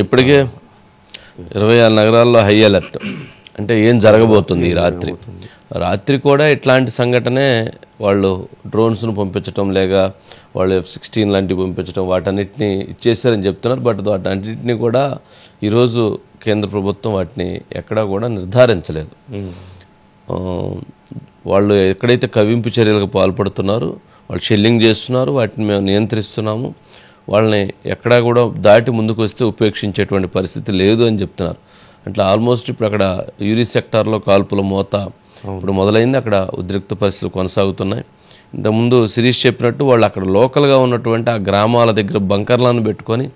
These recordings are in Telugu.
ఇప్పటికే 26 నగరాల్లో హై అలర్ట్. అంటే ఏం జరగబోతుంది ఈ రాత్రి కూడా ఇట్లాంటి సంఘటనే వాళ్ళు డ్రోన్స్ను పంపించడం, లేక వాళ్ళు F-16 లాంటివి పంపించడం, వాటన్నిటిని ఇచ్చేసారని చెప్తున్నారు. బట్ వాటన్నిటిని కూడా ఈరోజు కేంద్ర ప్రభుత్వం వాటిని ఎక్కడా కూడా నిర్ధారించలేదు. వాళ్ళు ఎక్కడైతే కవ్వింపు చర్యలకు పాల్పడుతున్నారో వాళ్ళు షెల్లింగ్ చేస్తున్నారు, వాటిని మేము నియంత్రిస్తున్నాము, వాళ్ళని ఎక్కడా కూడా దాటి ముందుకు వస్తే ఉపేక్షించేటువంటి పరిస్థితి లేదు అని చెప్తున్నారు. అట్లా ఆల్మోస్ట్ ఇప్పుడు అక్కడ యూరి సెక్టార్లో కాల్పుల మోత ఇప్పుడు మొదలైంది. అక్కడ ఉద్రిక్త పరిస్థితులు కొనసాగుతున్నాయి. ఇంతకుముందు శిరీష్ చెప్పినట్టు వాళ్ళు అక్కడ లోకల్గా ఉన్నటువంటి ఆ గ్రామాల దగ్గర బంకర్లను పెట్టుకొని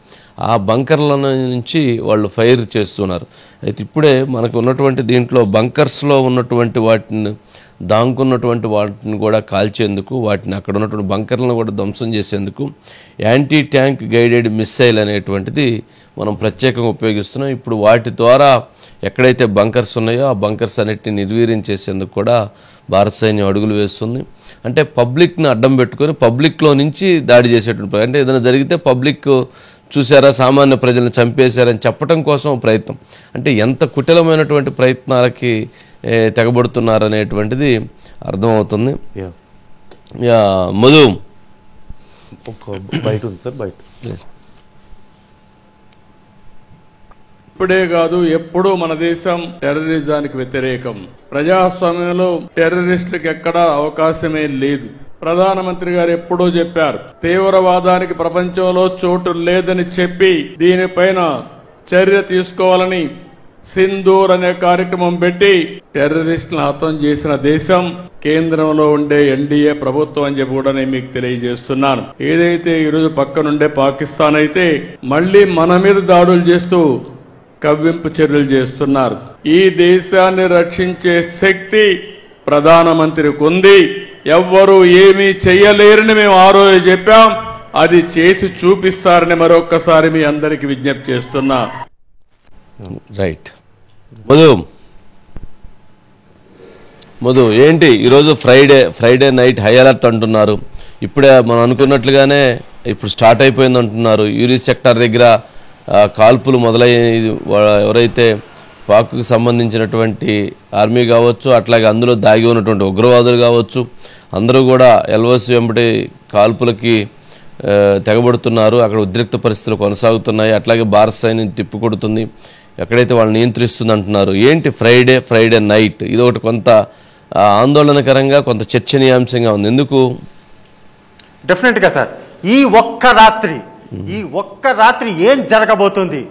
ఆ బంకర్ల నుంచి వాళ్ళు ఫైర్ చేస్తున్నారు. అయితే ఇప్పుడే మనకు ఉన్నటువంటి దీంట్లో బంకర్స్లో ఉన్నటువంటి వాటిని దాంకున్నటువంటి వాటిని కూడా కాల్చేందుకు, వాటిని అక్కడ ఉన్నటువంటి బంకర్లను కూడా ధ్వంసం చేసేందుకు యాంటీ ట్యాంక్ గైడెడ్ మిస్సైల్ అనేటువంటిది మనం ప్రత్యేకంగా ఉపయోగిస్తున్నాం. ఇప్పుడు వాటి ద్వారా ఎక్కడైతే బంకర్స్ ఉన్నాయో ఆ బంకర్స్ అన్నిటిని నిర్వీర్యం చేసేందుకు కూడా భారత సైన్యం అడుగులు వేస్తుంది. అంటే పబ్లిక్ని అడ్డం పెట్టుకొని పబ్లిక్లో నుంచి దాడి చేసేటువంటి, అంటే ఏదైనా జరిగితే పబ్లిక్ చూసారా సామాన్య ప్రజలను చంపేశారని చెప్పడం కోసం ప్రయత్నం. అంటే ఎంత కుటిలమైనటువంటి ప్రయత్నాలకి తెగబడుతున్నారనేటువంటిది అర్థమవుతుంది. మధు బయట ఉంది సార్, బయట ఇప్పుడే కాదు ఎప్పుడూ మన దేశం టెర్రరిజానికి వ్యతిరేకం. ప్రజాస్వామ్యంలో టెర్రరిస్టులకు ఎక్కడా అవకాశమే లేదు. ప్రధానమంత్రి గారు ఎప్పుడూ చెప్పారు, తీవ్రవాదానికి ప్రపంచంలో చోటు లేదని చెప్పి దీనిపైన చర్య తీసుకోవాలని సింధూర్ అనే కార్యక్రమం పెట్టి టెర్రరిస్టులను హతం చేసిన దేశం కేంద్రంలో ఉండే ఎన్డీఏ ప్రభుత్వం అని చెప్పి కూడా నేను మీకు తెలియజేస్తున్నాను. ఏదైతే ఈరోజు పక్కనుండే పాకిస్తాన్ అయితే మళ్లీ మన మీద దాడులు చేస్తూ కవ్వింపు చర్యలు చేస్తున్నారు. ఈ దేశాన్ని రక్షించే శక్తి ప్రధానమంత్రికి ఉంది. ఎవ్వరూ ఏమీ చెయ్యలేరని మేము ఆ రోజు చెప్పాం. అది చేసి చూపిస్తారని మరొక్కసారి మీ అందరికి విజ్ఞప్తి చేస్తున్నా. రైట్ మధు ఏంటి ఈరోజు ఫ్రైడే నైట్ హై అలర్ట్ అంటున్నారు. ఇప్పుడే మనం అనుకున్నట్లుగానే ఇప్పుడు స్టార్ట్ అయిపోయింది అంటున్నారు. యూరి సెక్టార్ దగ్గర కాల్పులు మొదలయ్యి ఎవరైతే పాక్కు సంబంధించినటువంటి ఆర్మీ కావచ్చు, అట్లాగే అందులో దాగి ఉన్నటువంటి ఉగ్రవాదులు కావచ్చు, అందరూ కూడా ఎల్ఓసి వెంబడి కాల్పులకి తెగబడుతున్నారు. అక్కడ ఉద్రిక్త పరిస్థితులు కొనసాగుతున్నాయి. అట్లాగే భారత సైన్యం తిప్పికొడుతుంది, ఎక్కడైతే వాళ్ళు నియంత్రిస్తుంది అంటున్నారు. ఏంటి ఫ్రైడే నైట్ ఇది ఒకటి కొంత ఆందోళనకరంగా, కొంత చర్చనీయాంశంగా ఉంది. ఎందుకు? డెఫినెట్గా సార్, ఈ ఒక్క రాత్రి ఏం జరగబోతుంది?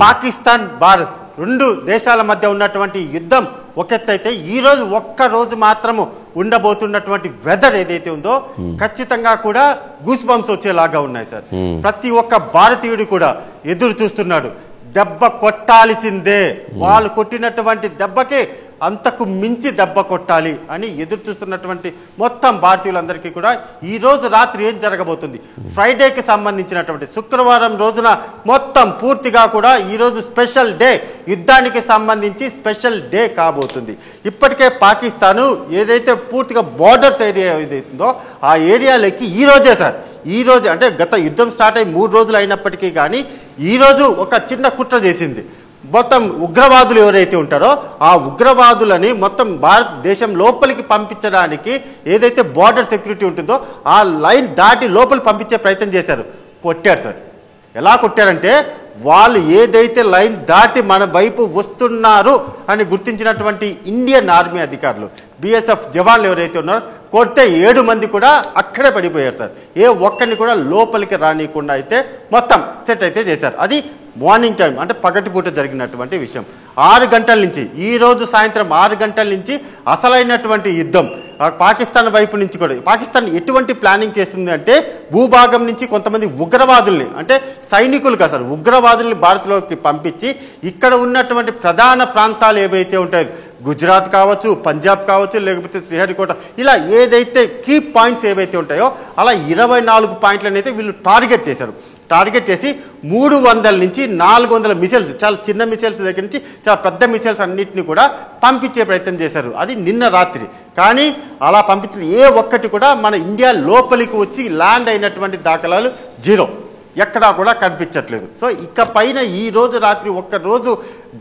పాకిస్తాన్ భారత్ రెండు దేశాల మధ్య ఉన్నటువంటి యుద్ధం ఒకెత్తైతే ఈ రోజు ఒక్క రోజు మాత్రము ఉండబోతున్నటువంటి వెదర్ ఏదైతే ఉందో ఖచ్చితంగా కూడా గూస్ బంప్స్ వచ్చేలాగా ఉన్నాయి సార్. ప్రతి ఒక్క భారతీయుడు కూడా ఎదురు చూస్తున్నాడు. దెబ్బ కొట్టాల్సిందే, వాళ్ళు కొట్టినటువంటి దెబ్బకి అంతకు మించి దెబ్బ కొట్టాలి అని ఎదురు చూస్తున్నటువంటి మొత్తం భారతీయులందరికీ కూడా ఈ రోజు రాత్రి ఏం జరగబోతుంది, ఫ్రైడేకి సంబంధించినటువంటి శుక్రవారం రోజున మొత్తం పూర్తిగా కూడా ఈరోజు స్పెషల్ డే, యుద్ధానికి సంబంధించి స్పెషల్ డే కాబోతుంది. ఇప్పటికే పాకిస్తాను ఏదైతే పూర్తిగా బార్డర్స్ ఏరియా ఏదైతుందో ఆ ఏరియాలోకి ఈ రోజు అంటే గత యుద్ధం స్టార్ట్ అయ్యి 3 రోజులు అయినప్పటికీ కానీ ఈరోజు ఒక చిన్న కుట్ర చేసింది. మొత్తం ఉగ్రవాదులు ఎవరైతే ఉంటారో ఆ ఉగ్రవాదులని మొత్తం భారతదేశం లోపలికి పంపించడానికి ఏదైతే బార్డర్ సెక్యూరిటీ ఉంటుందో ఆ లైన్ దాటి లోపలి పంపించే ప్రయత్నం చేశారు. కొట్టారు సార్. ఎలా కొట్టారంటే వాళ్ళు ఏదైతే లైన్ దాటి మన వైపు వస్తున్నారు అని గుర్తించినటువంటి ఇండియన్ ఆర్మీ అధికారులు, బిఎస్ఎఫ్ జవాన్లు ఎవరైతే ఉన్నారో కొడితే 7 మంది కూడా అక్కడే పడిపోయారు సార్. ఏ ఒక్కరిని కూడా లోపలికి రానియకుండా అయితే మొత్తం సెట్ అయితే చేశారు. అది మార్నింగ్ టైం, అంటే పగటిపూట జరిగినటువంటి విషయం. 6 గంటల నుంచి ఈరోజు సాయంత్రం 6 గంటల నుంచి అసలైనటువంటి యుద్ధం పాకిస్తాన్ వైపు నుంచి కూడా. పాకిస్తాన్ ఎటువంటి ప్లానింగ్ చేస్తుంది అంటే భూభాగం నుంచి కొంతమంది ఉగ్రవాదుల్ని, అంటే సైనికులు కాదు సార్, ఉగ్రవాదుల్ని భారత్లోకి పంపించి ఇక్కడ ఉన్నటువంటి ప్రధాన ప్రాంతాలు ఏవైతే ఉంటాయో గుజరాత్ కావచ్చు, పంజాబ్ కావచ్చు, లేకపోతే శ్రీహరికోట, ఇలా ఏదైతే కీ పాయింట్స్ ఏవైతే ఉంటాయో అలా 24 పాయింట్లను అయితే వీళ్ళు టార్గెట్ చేశారు. టార్గెట్ చేసి 300 నుంచి 400 మిసైల్స్, చాలా చిన్న మిసైల్స్ దగ్గర నుంచి చాలా పెద్ద మిసైల్స్ అన్నింటినీ కూడా పంపించే ప్రయత్నం చేశారు. అది నిన్న రాత్రి. కానీ అలా పంపించిన ఏ ఒక్కటి కూడా మన ఇండియా లోపలికి వచ్చి ల్యాండ్ అయినటువంటి దాఖలాలు 0. ఎక్కడా కూడా కనిపించట్లేదు. సో ఇక పైన ఈ రోజు రాత్రి ఒక్క రోజు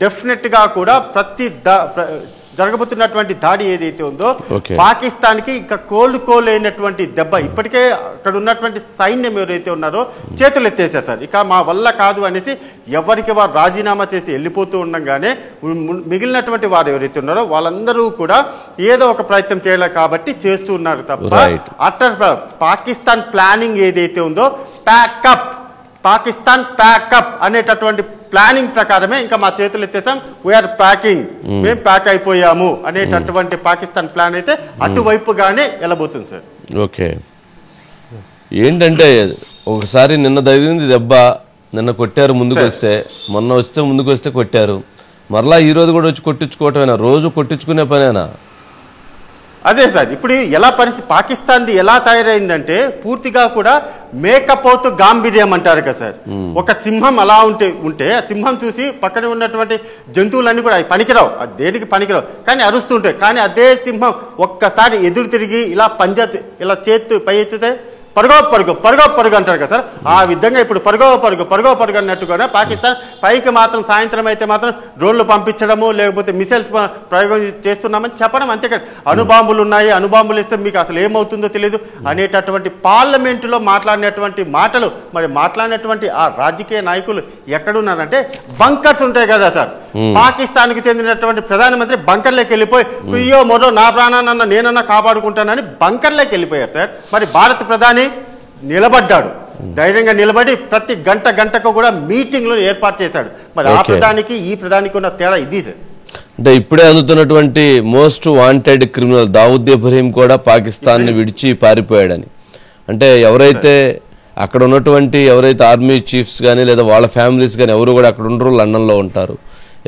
డెఫినెట్గా కూడా జరగబోతున్నటువంటి దాడి ఏదైతే ఉందో పాకిస్తాన్కి ఇంకా కోలుకోలేనటువంటి దెబ్బ. ఇప్పటికే అక్కడ ఉన్నటువంటి సైన్యం ఎవరైతే ఉన్నారో చేతులు ఎత్తేసారు సార్. ఇక మా వల్ల కాదు అనేసి ఎవరికి వారు రాజీనామా చేసి వెళ్ళిపోతూ ఉండగానే మిగిలినటువంటి వారు ఎవరైతే ఉన్నారో వాళ్ళందరూ కూడా ఏదో ఒక ప్రయత్నం చేయాలి కాబట్టి చేస్తూ ఉన్నారు తప్ప అటర్ పాకిస్తాన్ ప్లానింగ్ ఏదైతే ఉందో పాకిస్తాన్ ప్యాకప్ అనేటటువంటి ప్లానింగ్ ప్రకారమే ఇంకా మా చేతులు ఎత్తేసాం, వీఆర్ ప్యాకింగ్, మేము ప్యాక్ అయిపోయాము అనేటటువంటి పాకిస్తాన్ ప్లాన్ అయితే అటువైపుగానే వెళ్ళబోతుంది సార్. ఓకే, ఏంటంటే ఒకసారి నిన్న తగిలింది దెబ్బ, నిన్న కొట్టారు ముందుకు వస్తే, మొన్న వస్తే ముందుకు వస్తే కొట్టారు, మరలా ఈ రోజు కూడా వచ్చి కొట్టించుకోవటమేనా? రోజు కొట్టించుకునే పనేనా? అదే సార్, ఇప్పుడు ఎలా పరిస్థితి పాకిస్తాన్ది ఎలా తయారైందంటే పూర్తిగా కూడా మేకపోతు గాంభీర్యం అంటారు కదా సార్. ఒక సింహం అలా ఉంటే ఆ సింహం చూసి పక్కన ఉన్నటువంటి జంతువులన్నీ కూడా అవి పనికిరావు, దేనికి పనికిరావు, కానీ అరుస్తుంటాయి. కానీ అదే సింహం ఒక్కసారి ఎదురు తిరిగి ఇలా ఇలా చేత్తు పై ఎత్తితే పరుగో పరుగు అంటారు కదా సార్. ఆ విధంగా ఇప్పుడు పరుగో పరుగు అన్నట్టుగా పాకిస్తాన్ పైకి మాత్రం సాయంత్రం అయితే మాత్రం డ్రోన్లు పంపించడము లేకపోతే మిసైల్స్ ప్రయోగం చేస్తున్నామని చెప్పడం, అంతేకాదు అణుబాంబులు ఉన్నాయి, అణుబాంబులు ఇస్తే మీకు అసలు ఏమవుతుందో తెలియదు అనేటటువంటి పార్లమెంటులో మాట్లాడినటువంటి మాటలు, మరి మాట్లాడినటువంటి ఆ రాజకీయ నాయకులు ఎక్కడున్నారంటే బంకర్స్ ఉంటాయి కదా సార్. పాకిస్తాన్కి చెందినటువంటి ప్రధానమంత్రి బంకర్లోకి వెళ్ళిపోయి అయ్యో మొదలు నా ప్రాణాన్న నేనన్నా కాపాడుకుంటానని బంకర్లోకి వెళ్ళిపోయారు సార్. మరి భారత ప్రధాని నిలబడ్డాడు, ధైర్యంగా నిలబడి ప్రతి గంటకు కూడా మీటింగ్లు ఏర్పాటు చేశాడు. మరి ఆ ప్రధానికి ఈ ప్రధానికి ఉన్న తేడా ఇది సార్. అంటే ఇప్పుడే అందుతున్నటువంటి most wanted criminal Dawood Ibrahim కూడా పాకిస్తాన్ని విడిచి పారిపోయాడని, అంటే ఎవరైతే అక్కడ ఉన్నటువంటి ఎవరైతే ఆర్మీ చీఫ్స్ కానీ లేదా వాళ్ళ ఫ్యామిలీస్ కానీ ఎవరు కూడా అక్కడ ఉండరు, లండన్లో ఉంటారు.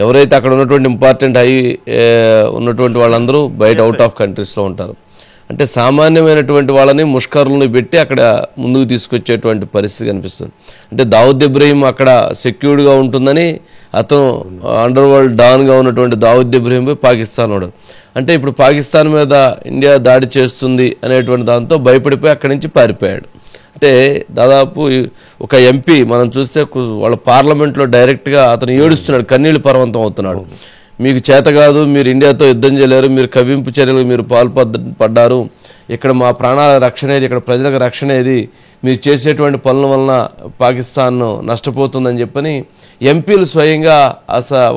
ఎవరైతే అక్కడ ఉన్నటువంటి ఇంపార్టెంట్ ఉన్నటువంటి వాళ్ళందరూ బయట అవుట్ ఆఫ్ కంట్రీస్లో ఉంటారు. అంటే సామాన్యమైనటువంటి వాళ్ళని ముష్కరులను పెట్టి అక్కడ ముందుకు తీసుకొచ్చేటువంటి పరిస్థితి కనిపిస్తుంది. అంటే దావుద్ ఇబ్రహీం అక్కడ సెక్యూర్డ్గా ఉంటుందని అతను అండర్ వరల్డ్ డాన్గా ఉన్నటువంటి దావుద్ ఇబ్రహీం పాకిస్తాన్ ఉన్నాడు. అంటే ఇప్పుడు పాకిస్తాన్ మీద ఇండియా దాడి చేస్తుంది అనేటువంటి దాంతో భయపడిపోయి అక్కడి నుంచి పారిపోయాడు. అంటే దాదాపు ఒక ఎంపీ మనం చూస్తే వాళ్ళ పార్లమెంట్లో డైరెక్ట్గా అతను ఏడుస్తున్నాడు, కన్నీళ్లు పర్వంతం అవుతున్నాడు. మీకు చేత కాదు, మీరు ఇండియాతో యుద్ధం చేయలేరు, మీరు కవ్వింపు చర్యలు మీరు పాల్పడ్డారు, ఇక్కడ మా ప్రాణాల రక్షణ ఏది, ఇక్కడ ప్రజలకు రక్షణ ఏది, మీరు చేసేటువంటి పనుల వలన పాకిస్తాన్ నష్టపోతుందని చెప్పని ఎంపీలు స్వయంగా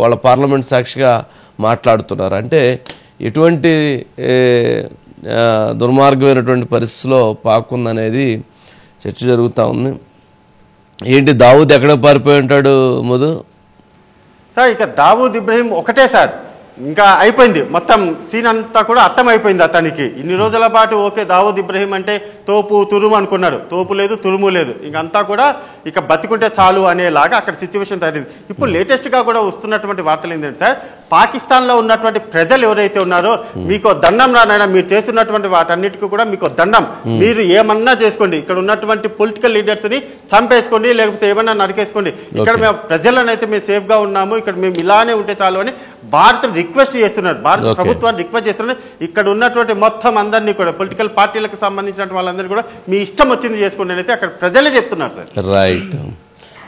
వాళ్ళ పార్లమెంట్ సాక్షిగా మాట్లాడుతున్నారు. అంటే ఎటువంటి దుర్మార్గమైనటువంటి పరిస్థితిలో పాక్ ఉందనేది చర్చ జరుగుతూ ఉంది. ఏంటి దావూద్ ఎక్కడ పారిపోయి ఉంటాడు మధు సార్? ఇక దావూద్ ఇబ్రహీం ఒకటే సార్, ఇంకా అయిపోయింది మొత్తం సీన్ అంతా కూడా అర్థమైపోయింది అతనికి. ఇన్ని రోజుల పాటు ఓకే దావూద్ ఇబ్రహీం అంటే తోపు తురుము అనుకున్నాడు, తోపు లేదు తురుము లేదు, ఇంకంతా కూడా ఇక బతికుంటే చాలు అనేలాగా అక్కడ సిచ్యువేషన్ తయారైంది. ఇప్పుడు లేటెస్ట్గా కూడా వస్తున్నటువంటి వార్తలు ఏంటంటే సార్, పాకిస్తాన్లో ఉన్నటువంటి ప్రజలు ఎవరైతే ఉన్నారో మీకు దండం రానైనా, మీరు చేస్తున్నటువంటి వాటన్నిటికీ కూడా మీకు దండం, మీరు ఏమన్నా చేసుకోండి, ఇక్కడ ఉన్నటువంటి పొలిటికల్ లీడర్స్ని చంపేసుకోండి లేకపోతే ఏమన్నా నరికేసుకోండి, ఇక్కడ మేము ప్రజలను అయితే మేము సేఫ్గా ఉన్నాము, ఇక్కడ మేము ఇలానే ఉంటే చాలు అని భారత్ రిక్వెస్ట్ చేస్తున్నారు, భారత ప్రభుత్వాన్ని రిక్వెస్ట్ చేస్తున్నారు. ఇక్కడ ఉన్నటువంటి మొత్తం అందరినీ కూడా పొలిటికల్ పార్టీలకు సంబంధించిన వాళ్ళందరినీ కూడా మీ ఇష్టం వచ్చింది చేసుకోండి అని అయితే అక్కడ ప్రజలే చెప్తున్నారు సార్. రైట్.